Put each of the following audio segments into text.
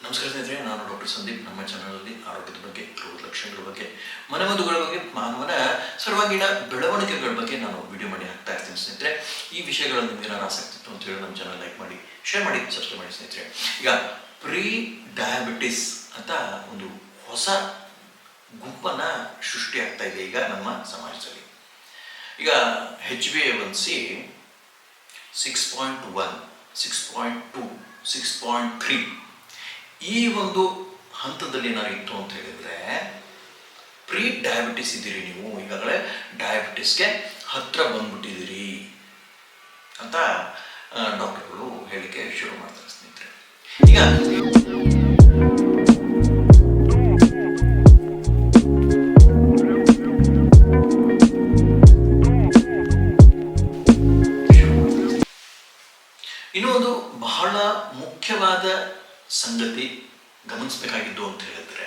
ನಮಸ್ಕಾರ ಸ್ನೇಹಿತರೆ, ನಾನು ಡಾಕ್ಟರ್ ಸಂದೀಪ್. ನಮ್ಮ ಚಾನಲಲ್ಲಿ ಆರೋಗ್ಯದ ಬಗ್ಗೆ, ರೋಗದ ಲಕ್ಷಣಗಳ ಬಗ್ಗೆ, ಮನೆಮದ್ದುಗಳ ಬಗ್ಗೆ, ಮಾನವನ ಸರ್ವಾಂಗೀಣ ಬೆಳವಣಿಗೆಗಳ ಬಗ್ಗೆ ನಾನು ವಿಡಿಯೋ ಮಾಡಿ ಹಾಕ್ತಾ ಇರ್ತೀನಿ ಸ್ನೇಹಿತರೆ. ಈ ವಿಷಯಗಳಲ್ಲಿ ನಿಮ್ಗೆ ಏನಾದ್ರು ಆಸಕ್ತಿ ಇತ್ತು ಅಂತ ಹೇಳಿ ನಮ್ಮ ಚಾನಲ್ ಲೈಕ್ ಮಾಡಿ, ಶೇರ್ ಮಾಡಿ, ಸಬ್ಸ್ಕ್ರೈಬ್ ಮಾಡಿ ಸ್ನೇಹಿತರೆ. ಈಗ ಪ್ರೀ ಡಯಾಬಿಟಿಸ್ ಅಂತ ಒಂದು ಹೊಸ ಗುಂಪನ್ನು ಸೃಷ್ಟಿಯಾಗ್ತಾ ಇದೆ ಈಗ ನಮ್ಮ ಸಮಾಜದಲ್ಲಿ. ಈಗ HbA1c 6.1, 6.2, 6.3 ಈ ಒಂದು ಹಂತದಲ್ಲಿ ಏನಾರು ಇತ್ತು ಅಂತ ಹೇಳಿದ್ರೆ ಪ್ರೀ ಡಯಾಬಿಟಿಸ್ ಇದ್ದೀರಿ, ನೀವು ಈಗಾಗಲೇ ಡಯಾಬಿಟಿಸ್ಗೆ ಹತ್ರ ಬಂದ್ಬಿಟ್ಟಿದ್ದೀರಿ ಅಂತ ಡಾಕ್ಟರ್ಗಳು ಹೇಳಿಕೆ ಶುರು ಮಾಡ್ತಾರೆ ಸ್ನೇಹಿತರೆ. ಈಗ ಇನ್ನೂ ಒಂದು ಬಹಳ ಮುಖ್ಯವಾದ ಸಂಗತಿ ಗಮನಿಸಬೇಕಾಗಿದ್ದು ಅಂತ ಹೇಳಿದ್ರೆ,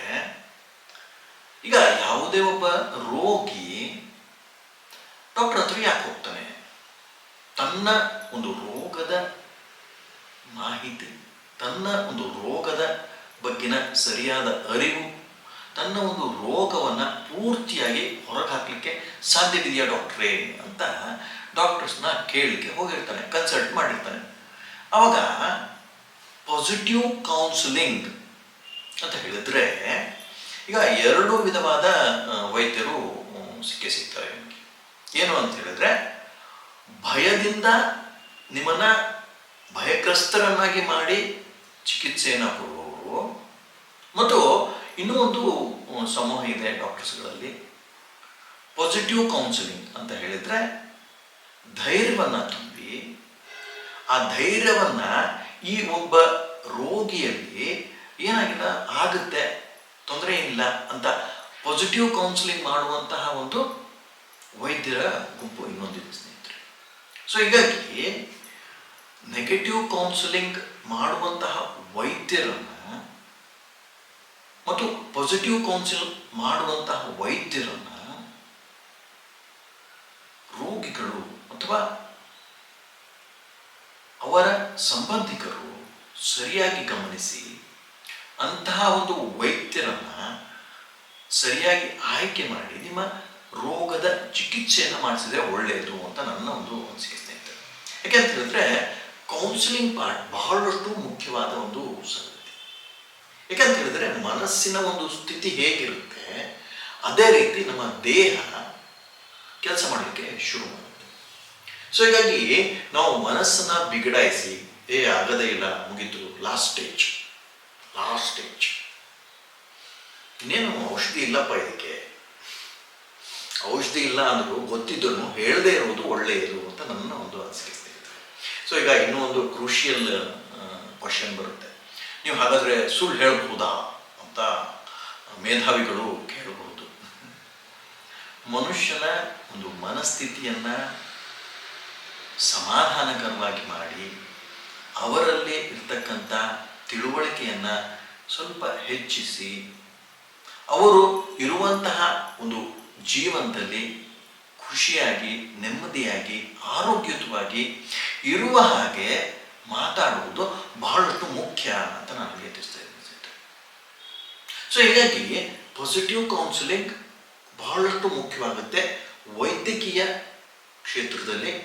ಈಗ ಯಾವುದೇ ಒಬ್ಬ ರೋಗಿ ಡಾಕ್ಟರ್ ಹತ್ರ ಯಾಕೆ ಹೋಗ್ತಾನೆ? ತನ್ನ ಒಂದು ರೋಗದ ಮಾಹಿತಿ, ತನ್ನ ಒಂದು ರೋಗದ ಬಗ್ಗಿನ ಸರಿಯಾದ ಅರಿವು, ತನ್ನ ಒಂದು ರೋಗವನ್ನ ಪೂರ್ತಿಯಾಗಿ ಹೊರಗೆ ಹಾಕ್ಲಿಕ್ಕೆ ಸಾಧ್ಯವಿದೆಯಾ ಡಾಕ್ಟ್ರೇ ಅಂತ ಡಾಕ್ಟರ್ಸ್ನ ಕೇಳಲಿಕ್ಕೆ ಹೋಗಿರ್ತಾನೆ, ಕನ್ಸಲ್ಟ್ ಮಾಡಿರ್ತಾನೆ. ಅವಾಗ ಪಾಸಿಟಿವ್ ಕೌನ್ಸಿಲಿಂಗ್ ಅಂತ ಹೇಳಿದ್ರೆ, ಈಗ ಎರಡು ವಿಧವಾದ ವೈದ್ಯರು ಸಿಗ್ತಾರೆ. ಏನು ಅಂತ ಹೇಳಿದ್ರೆ, ಭಯದಿಂದ ನಿಮ್ಮನ್ನ ಭಯಗ್ರಸ್ತರನ್ನಾಗಿ ಮಾಡಿ ಚಿಕಿತ್ಸೆಯನ್ನು ಕೊಡುವವರು, ಮತ್ತು ಇನ್ನೂ ಒಂದು ಸಮೂಹ ಇದೆ ಡಾಕ್ಟರ್ಸ್ಗಳಲ್ಲಿ, ಪಾಸಿಟಿವ್ ಕೌನ್ಸಿಲಿಂಗ್ ಅಂತ ಹೇಳಿದ್ರೆ ಧೈರ್ಯವನ್ನ ತುಂಬಿ ಆ ಧೈರ್ಯವನ್ನ ಈ ಒಬ್ಬ ರೋಗಿಯಲ್ಲಿ ಏನಾಗಿಲ್ಲ ಆಗುತ್ತೆ, ತೊಂದರೆ ಏನಿಲ್ಲ ಅಂತ ಪಾಸಿಟಿವ್ ಕೌನ್ಸಿಲಿಂಗ್ ಮಾಡುವಂತಹ ಒಂದು ವೈದ್ಯರ ಗುಂಪು ಇನ್ನೊಂದಿದೆ ಸ್ನೇಹಿತರೆ. ಸೊ ಹೀಗಾಗಿ ನೆಗೆಟಿವ್ ಕೌನ್ಸಿಲಿಂಗ್ ಮಾಡುವಂತಹ ವೈದ್ಯರನ್ನ ಮತ್ತು ಪಾಸಿಟಿವ್ ಕೌನ್ಸಿಲ್ ಮಾಡುವಂತಹ ವೈದ್ಯರನ್ನ ರೋಗಿಗಳು ಅಥವಾ ಅವರ ಸಂಬಂಧಿಕರು ಸರಿಯಾಗಿ ಗಮನಿಸಿ ಅಂತಹ ಒಂದು ವೈದ್ಯರನ್ನ ಸರಿಯಾಗಿ ಆಯ್ಕೆ ಮಾಡಿ ನಿಮ್ಮ ರೋಗದ ಚಿಕಿತ್ಸೆಯನ್ನು ಮಾಡಿಸಿದ್ರೆ ಒಳ್ಳೆಯದು ಅಂತ ನನ್ನ ಒಂದು ಅನಿಸಿಕೆ ಸ್ನೇಹಿತರೆ. ಯಾಕೆಂತ ಹೇಳಿದ್ರೆ ಕೌನ್ಸಿಲಿಂಗ್ ಪಾರ್ಟ್ ಬಹಳಷ್ಟು ಮುಖ್ಯವಾದ ಒಂದು ಸಂಗತಿ. ಯಾಕಂತ ಹೇಳಿದ್ರೆ ಮನಸ್ಸಿನ ಒಂದು ಸ್ಥಿತಿ ಹೇಗಿರುತ್ತೆ ಅದೇ ರೀತಿ ನಮ್ಮ ದೇಹ ಕೆಲಸ ಮಾಡಲಿಕ್ಕೆ ಶುರು ಮಾಡುತ್ತೆ. ಸೊ ಹೀಗಾಗಿ ನಾವು ಮನಸ್ಸನ್ನ ಬಿಗಡಾಯಿಸಿ ಆಗದೇ ಇಲ್ಲ, ಮುಗೀತು, ಲಾಸ್ಟ್ ಸ್ಟೇಜ್ ಇನ್ನೇನು ಔಷಧಿ ಇಲ್ಲಪ್ಪ, ಇದಕ್ಕೆ ಔಷಧಿ ಇಲ್ಲ ಅಂದರೂ ಗೊತ್ತಿದ್ದನ್ನು ಹೇಳದೇ ಇರುವುದು ಒಳ್ಳೆಯದು ಅಂತ ನನ್ನ ಒಂದು ಅನಿಸಿಕೆ ಸ್ನೇಹಿತರೆ. ಸೊ ಈಗ ಇನ್ನೂ ಒಂದು ಕ್ರೂಷಿಯಲ್ ಕ್ವಶನ್ ಬರುತ್ತೆ, ನೀವು ಹಾಗಾದರೆ ಸುಳ್ಳು ಹೇಳಬಹುದಾ ಅಂತ ಮೇಧಾವಿಗಳು ಕೇಳಬಹುದು. ಮನುಷ್ಯನ ಒಂದು ಮನಸ್ಥಿತಿಯನ್ನ ಸಮಾಧಾನಕರವಾಗಿ ಮಾಡಿ ಅವರಲ್ಲಿ ಇರ್ತಕ್ಕಂಥ ತಿಳುವಳಿಕೆಯನ್ನು ಸ್ವಲ್ಪ ಹೆಚ್ಚಿಸಿ ಅವರು ಇರುವಂತಹ ಒಂದು ಜೀವನದಲ್ಲಿ ಖುಷಿಯಾಗಿ, ನೆಮ್ಮದಿಯಾಗಿ, ಆರೋಗ್ಯಯುತವಾಗಿ ಇರುವ ಹಾಗೆ ಮಾತಾಡುವುದು ಬಹಳಷ್ಟು ಮುಖ್ಯ ಅಂತ ನಾನು ತಿಳಿಸ್ತಾ ಇದ್ದೀನಿ. ಸೊ ಹೀಗಾಗಿ ಪಾಸಿಟಿವ್ ಕೌನ್ಸಿಲಿಂಗ್ ಬಹಳಷ್ಟು ಮುಖ್ಯವಾಗುತ್ತೆ ವೈದ್ಯಕೀಯ ಕ್ಷೇತ್ರದಲ್ಲಿ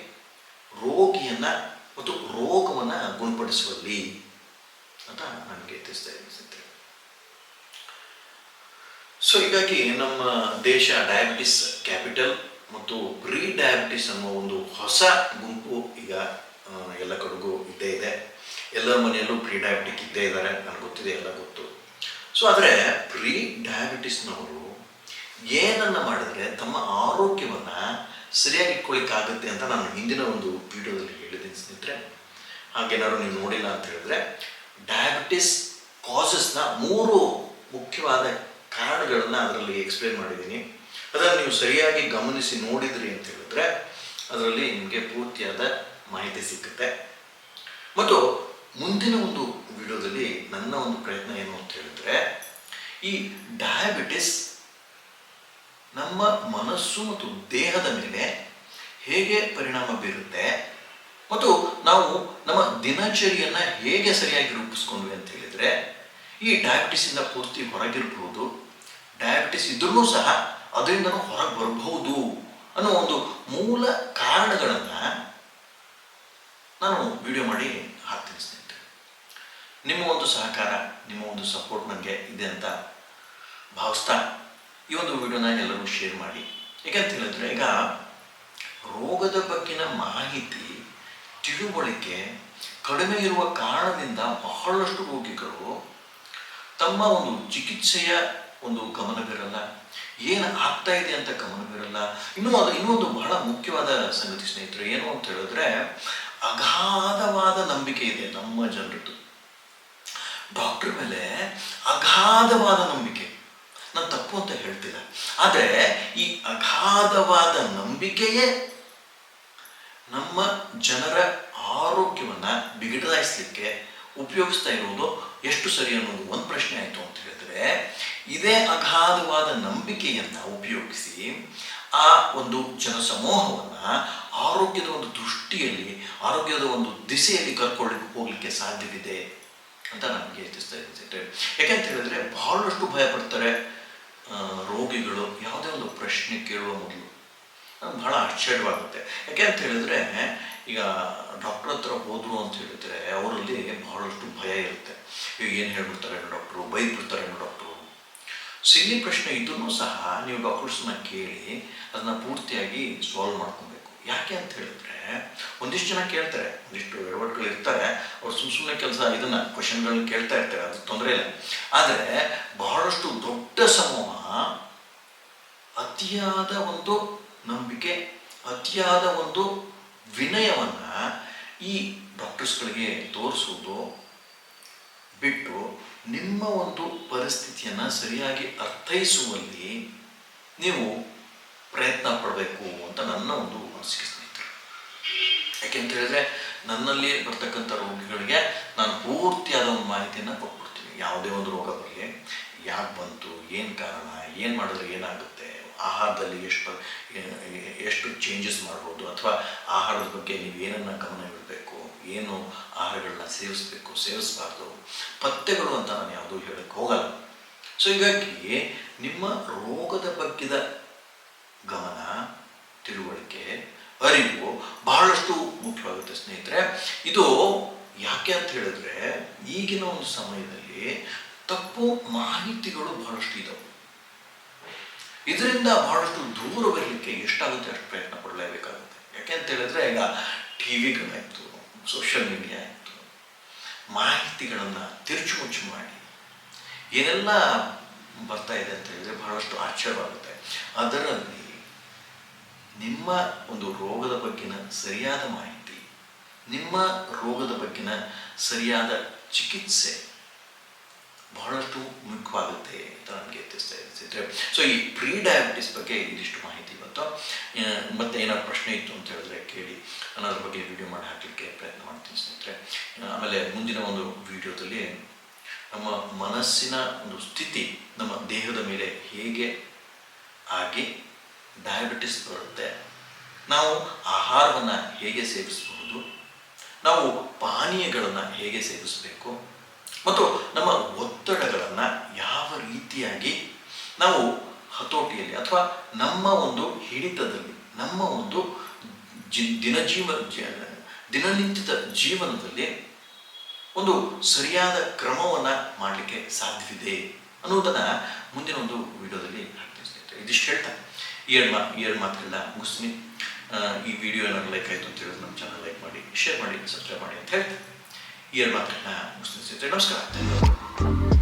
ರೋಗಿಯನ್ನ ಮತ್ತು ರೋಗವನ್ನು ಗುಣಪಡಿಸುವಲ್ಲಿ ಅಂತ ನನಗೆ ತಿಳಿಸ್ತಾ ಇದ್ದೀನಿ. ಸೊ ಹೀಗಾಗಿ ನಮ್ಮ ದೇಶ ಡಯಾಬಿಟಿಸ್ ಕ್ಯಾಪಿಟಲ್ ಮತ್ತು ಪ್ರೀ ಡಯಾಬಿಟಿಸ್ ಅನ್ನೋ ಒಂದು ಹೊಸ ಗುಂಪು ಈಗ ಎಲ್ಲ ಕಡೆಗೂ ಇದ್ದೇ ಇದೆ. ಎಲ್ಲ ಮನೆಯಲ್ಲೂ ಪ್ರೀ ಡಯಾಬಿಟಿಕ್ ಇದ್ದೇ ಇದ್ದಾರೆ, ನನಗೆ ಗೊತ್ತಿದೆ, ಎಲ್ಲ ಗೊತ್ತು. ಸೊ ಆದರೆ ಪ್ರೀ ಡಯಾಬಿಟಿಸ್ನವರು ಏನನ್ನ ಮಾಡಿದ್ರೆ ತಮ್ಮ ಆರೋಗ್ಯವನ್ನು ಸರಿಯಾಗಿ ಇಟ್ಕೊಳ್ಳಿಕ್ಕಾಗುತ್ತೆ ಅಂತ ನಾನು ಹಿಂದಿನ ಒಂದು ವಿಡಿಯೋದಲ್ಲಿ ಹೇಳಿದ್ದೀನಿ ಸ್ನೇಹಿತರೆ. ಹಾಗೇನಾದ್ರು ನೀವು ನೋಡಿಲ್ಲ ಅಂತ ಹೇಳಿದ್ರೆ, ಡಯಾಬಿಟಿಸ್ ಕಾಸಸ್ನ 3 ಮುಖ್ಯವಾದ ಕಾರಣಗಳನ್ನು ಅದರಲ್ಲಿ ಎಕ್ಸ್ಪ್ಲೇನ್ ಮಾಡಿದ್ದೀನಿ. ಅದನ್ನು ನೀವು ಸರಿಯಾಗಿ ಗಮನಿಸಿ ನೋಡಿದ್ರಿ ಅಂತ ಹೇಳಿದ್ರೆ ಅದರಲ್ಲಿ ನಿಮಗೆ ಪೂರ್ತಿಯಾದ ಮಾಹಿತಿ ಸಿಗುತ್ತೆ. ಮತ್ತು ಮುಂದಿನ ಒಂದು ವಿಡಿಯೋದಲ್ಲಿ ನನ್ನ ಒಂದು ಪ್ರಯತ್ನ ಏನು ಅಂತ ಹೇಳಿದ್ರೆ, ಈ ಡಯಾಬಿಟಿಸ್ ನಮ್ಮ ಮನಸ್ಸು ಮತ್ತು ದೇಹದ ಮೇಲೆ ಹೇಗೆ ಪರಿಣಾಮ ಬೀರುತ್ತೆ ಮತ್ತು ನಾವು ನಮ್ಮ ದಿನಚರಿಯನ್ನು ಹೇಗೆ ಸರಿಯಾಗಿ ರೂಪಿಸ್ಕೊಂಡ್ವಿ ಅಂತ ಹೇಳಿದ್ರೆ ಈ ಡಯಾಬಿಟಿಸಿಂದ ಪೂರ್ತಿ ಹೊರಗಿರ್ಬೋದು, ಡಯಾಬಿಟಿಸ್ ಇದ್ರೂ ಸಹ ಅದರಿಂದನೂ ಹೊರಗೆ ಬರಬಹುದು ಅನ್ನೋ ಒಂದು ಮೂಲ ಕಾರಣಗಳನ್ನು ನಾನು ವಿಡಿಯೋ ಮಾಡಿ ಹಾಕ್ತೀನಿ ಸ್ನೇಹಿತರೆ. ನಿಮ್ಮ ಒಂದು ಸಹಕಾರ, ನಿಮ್ಮ ಒಂದು ಸಪೋರ್ಟ್ ನನಗೆ ಇದೆ ಅಂತ ಭಾವಿಸ್ತಾ ಈ ಒಂದು ವಿಡಿಯೋನ ಎಲ್ಲರೂ ಶೇರ್ ಮಾಡಿ. ಯಾಕಂತ ಹೇಳಿದ್ರೆ, ಈಗ ರೋಗದ ಬಗ್ಗಿನ ಮಾಹಿತಿ, ತಿಳುವಳಿಕೆ ಕಡಿಮೆ ಇರುವ ಕಾರಣದಿಂದ ಬಹಳಷ್ಟು ರೋಗಿಗಳು ತಮ್ಮ ಒಂದು ಚಿಕಿತ್ಸೆಯ ಒಂದು ಗಮನವಿರಲ್ಲ, ಏನು ಆಗ್ತಾ ಇದೆ ಅಂತ ಗಮನವಿರಲ್ಲ. ಇನ್ನೊಂದು ಬಹಳ ಮುಖ್ಯವಾದ ಸಂಗತಿ ಸ್ನೇಹಿತರೆ, ಏನು ಅಂತ ಹೇಳಿದ್ರೆ, ಅಗಾಧವಾದ ನಂಬಿಕೆ ಇದೆ ನಮ್ಮ ಜನರದ್ದು ಡಾಕ್ಟರ್ ಮೇಲೆ. ಅಗಾಧವಾದ ನಂಬಿಕೆ, ನಾನು ತಪ್ಪು ಅಂತ ಹೇಳ್ತಿಲ್ಲ, ಆದರೆ ಈ ಅಗಾಧವಾದ ನಂಬಿಕೆಯೇ ನಮ್ಮ ಜನರ ಆರೋಗ್ಯವನ್ನು ಬಿಗಡಾಯಿಸಲಿಕ್ಕೆ ಉಪಯೋಗಿಸ್ತಾ ಇರುವುದು ಎಷ್ಟು ಸರಿ ಅನ್ನೋದು ಒಂದು ಪ್ರಶ್ನೆ ಆಯಿತು ಅಂತ ಹೇಳಿದ್ರೆ, ಇದೇ ಅಗಾಧವಾದ ನಂಬಿಕೆಯನ್ನು ಉಪಯೋಗಿಸಿ ಆ ಒಂದು ಜನಸಮೂಹವನ್ನು ಆರೋಗ್ಯದ ಒಂದು ದೃಷ್ಟಿಯಲ್ಲಿ, ಆರೋಗ್ಯದ ಒಂದು ದಿಸೆಯಲ್ಲಿ ಹೋಗ್ಲಿಕ್ಕೆ ಸಾಧ್ಯವಿದೆ ಅಂತ ನನಗೆ ಯೋಚಿಸ್ತಾ ಇದ್ದೀನಿ. ಯಾಕೆಂತ ಹೇಳಿದ್ರೆ, ಬಹಳಷ್ಟು ಭಯ ಪಡ್ತಾರೆ ರೋಗಿಗಳು ಯಾವುದೇ ಒಂದು ಪ್ರಶ್ನೆ ಕೇಳುವ ಮೊದಲು. ನನಗೆ ಬಹಳ ಆಶ್ಚರ್ಯವಾಗುತ್ತೆ. ಯಾಕೆ ಅಂತ ಹೇಳಿದ್ರೆ, ಈಗ ಡಾಕ್ಟರ್ ಹತ್ರ ಹೋದ್ರು ಅಂತ ಹೇಳಿದ್ರೆ ಅವರಲ್ಲಿ ಬಹಳಷ್ಟು ಭಯ ಇರುತ್ತೆ. ಈಗ ಏನು ಹೇಳ್ಬಿಡ್ತಾರೇನೋ ಡಾಕ್ಟ್ರು, ಬೈದ್ಬಿಡ್ತಾರೇನೋ ಡಾಕ್ಟ್ರು. ಸಿಲ್ಲಿ ಪ್ರಶ್ನೆ ಇದ್ರೂ ಸಹ ನೀವು ಡಾಕ್ಟರ್ಸ್ನ ಕೇಳಿ ಅದನ್ನು ಪೂರ್ತಿಯಾಗಿ ಸಾಲ್ವ್ ಮಾಡ್ಕೊಬೇಕು. ಯಾಕೆ ಅಂತ ಹೇಳಿದ್ರೆ, ಒಂದಿಷ್ಟು ಜನ ಕೇಳ್ತಾರೆ, ಒಂದಿಷ್ಟು ಎಡವಟ್ಗಳು ಇರ್ತಾರೆ, ಅವ್ರು ಸುಮ್ಮನೆ ಇದನ್ನು ಕ್ವಶನ್ಗಳನ್ನ ಕೇಳ್ತಾ ಇರ್ತಾರೆ, ಅದು ತೊಂದರೆ ಇಲ್ಲ. ಆದರೆ ಬಹಳಷ್ಟು ದೊಡ್ಡ ಸಮೂಹ ಅತಿಯಾದ ಒಂದು ನಂಬಿಕೆ, ಅತಿಯಾದ ಒಂದು ವಿನಯವನ್ನು ಈ ಡಾಕ್ಟರ್ಸ್ಗಳಿಗೆ ತೋರಿಸುವುದು ಬಿಟ್ಟು ನಿಮ್ಮ ಒಂದು ಪರಿಸ್ಥಿತಿಯನ್ನು ಸರಿಯಾಗಿ ಅರ್ಥೈಸುವಲ್ಲಿ ನೀವು ಪ್ರಯತ್ನ ಪಡಬೇಕು ಅಂತ ನನ್ನ ಒಂದು ಅನಿಸಿಕೆ ಸ್ನೇಹಿತರು. ಯಾಕೆಂತ ಹೇಳಿದ್ರೆ, ನನ್ನಲ್ಲಿ ಬರ್ತಕ್ಕಂಥ ರೋಗಿಗಳಿಗೆ ನಾನು ಪೂರ್ತಿಯಾದ ಒಂದು ಮಾಹಿತಿಯನ್ನು ಕೊಟ್ಬಿಡ್ತೀನಿ. ಯಾವುದೇ ಒಂದು ರೋಗ ಬರಲಿ, ಯಾಕೆ ಬಂತು, ಏನು ಕಾರಣ, ಏನು ಮಾಡಿದ್ರೆ ಏನಾಗುತ್ತೆ, ಆಹಾರದಲ್ಲಿ ಎಷ್ಟು ಚೇಂಜಸ್ ಮಾಡ್ಬೋದು, ಅಥವಾ ಆಹಾರದ ಬಗ್ಗೆ ನೀವು ಏನನ್ನು ಗಮನ ಇಡಬೇಕು, ಏನು ಆಹಾರಗಳನ್ನ ಸೇವಿಸಬೇಕು, ಸೇವಿಸಬಾರ್ದು, ಪಥ್ಯಗಳು ಅಂತ ನಾನು ಯಾವುದೂ ಹೇಳಕ್ಕೆ ಹೋಗಲ್ಲ. ಸೊ ಹೀಗಾಗಿ ನಿಮ್ಮ ರೋಗದ ಬಗ್ಗೆದ ಗಮನ, ತಿಳುವಳಿಕೆ, ಅರಿವು ಬಹಳಷ್ಟು ಮುಖ್ಯವಾಗುತ್ತೆ ಸ್ನೇಹಿತರೆ. ಇದು ಯಾಕೆ ಅಂತ ಹೇಳಿದ್ರೆ, ಈಗಿನ ಒಂದು ಸಮಯದಲ್ಲಿ ತಪ್ಪು ಮಾಹಿತಿಗಳು ಬಹಳಷ್ಟು ಇದಾವೆ. ಇದರಿಂದ ಬಹಳಷ್ಟು ದೂರ ಬರಲಿಕ್ಕೆ ಎಷ್ಟಾಗುತ್ತೆ ಅಷ್ಟು ಪ್ರಯತ್ನ ಪಡಲೇಬೇಕಾಗುತ್ತೆ. ಯಾಕೆ ಅಂತ ಹೇಳಿದ್ರೆ, ಈಗ ಟಿವಿಗಳಾಯಿತು, ಸೋಷಿಯಲ್ ಮೀಡಿಯಾ ಆಯಿತು, ಮಾಹಿತಿಗಳನ್ನು ತಿರುಚುಮುಚ್ಚು ಮಾಡಿ ಏನೆಲ್ಲ ಬರ್ತಾ ಇದೆ ಅಂತ ಹೇಳಿದ್ರೆ ಬಹಳಷ್ಟು ಆಶ್ಚರ್ಯವಾಗುತ್ತೆ. ಅದರಲ್ಲಿ ನಿಮ್ಮ ಒಂದು ರೋಗದ ಬಗ್ಗಿನ ಸರಿಯಾದ ಮಾಹಿತಿ, ನಿಮ್ಮ ರೋಗದ ಬಗ್ಗಿನ ಸರಿಯಾದ ಚಿಕಿತ್ಸೆ ಬಹಳಷ್ಟು ಮುಖ್ಯವಾಗುತ್ತೆ ಅಂತ ನನಗೆ ತಿಳಿಸ್ತಾ ಇದೆ. ಸೊ ಈ ಪ್ರೀ ಡಯಾಬಿಟಿಸ್ ಬಗ್ಗೆ ಇದಿಷ್ಟು ಮಾಹಿತಿ ಬಂತು. ಮತ್ತೆ ಏನಾದ್ರು ಪ್ರಶ್ನೆ ಇತ್ತು ಅಂತ ಹೇಳಿದ್ರೆ ಕೇಳಿ, ನಾನು ಅದ್ರ ಬಗ್ಗೆ ವಿಡಿಯೋ ಮಾಡಿ ಹಾಕಲಿಕ್ಕೆ ಪ್ರಯತ್ನ ಮಾಡ್ತೀನಿ ಸ್ನೇಹಿತರೆ. ಆಮೇಲೆ ಮುಂದಿನ ಒಂದು ವಿಡಿಯೋದಲ್ಲಿ ನಮ್ಮ ಮನಸ್ಸಿನ ಒಂದು ಸ್ಥಿತಿ ನಮ್ಮ ದೇಹದ ಮೇಲೆ ಹೇಗೆ ಆಗಿ ಡಯಾಬಿಟಿಸ್ ಬರುತ್ತೆ, ನಾವು ಆಹಾರವನ್ನು ಹೇಗೆ ಸೇವಿಸಬಹುದು, ನಾವು ಪಾನೀಯಗಳನ್ನು ಹೇಗೆ ಸೇವಿಸಬೇಕು, ಮತ್ತು ನಮ್ಮ ಒತ್ತಡಗಳನ್ನು ಯಾವ ರೀತಿಯಾಗಿ ನಾವು ಹತೋಟಿಯಲ್ಲಿ ಅಥವಾ ನಮ್ಮ ಒಂದು ಹಿಡಿತದಲ್ಲಿ, ನಮ್ಮ ಒಂದು ದಿನನಿತ್ಯದ ಜೀವನದಲ್ಲಿ ಒಂದು ಸರಿಯಾದ ಕ್ರಮವನ್ನು ಮಾಡಲಿಕ್ಕೆ ಸಾಧ್ಯವಿದೆ ಅನ್ನೋದನ್ನು ಮುಂದಿನ ಒಂದು ವಿಡಿಯೋದಲ್ಲಿ ಹೇಳ್ತೀನಿ ಸ್ನೇಹಿತರೆ. ಇದಿಷ್ಟು ಹೇಳ್ತಾ ಈ ಎರಡು ಮಾತುಗಳನ್ನ ಮುಗಿಸ್ತೀನಿ. ಈ ವಿಡಿಯೋ ಏನಾದ್ರು ಲೈಕ್ ಆಯಿತು ಅಂತ ಹೇಳಿದ್ರೆ ನಮ್ಮ ಚಾನಲ್ ಲೈಕ್ ಮಾಡಿ, ಶೇರ್ ಮಾಡಿ, ಸಬ್ಸ್ಕ್ರೈಬ್ ಮಾಡಿ ಅಂತ ಹೇಳ್ತೀನಿ. ಈ ಎರಡು ಮಾತುಗಳನ್ನ ಮುಗಿಸ್ತೀನಿ ಸ್ನೇಹಿತರೆ. ನಮಸ್ಕಾರ.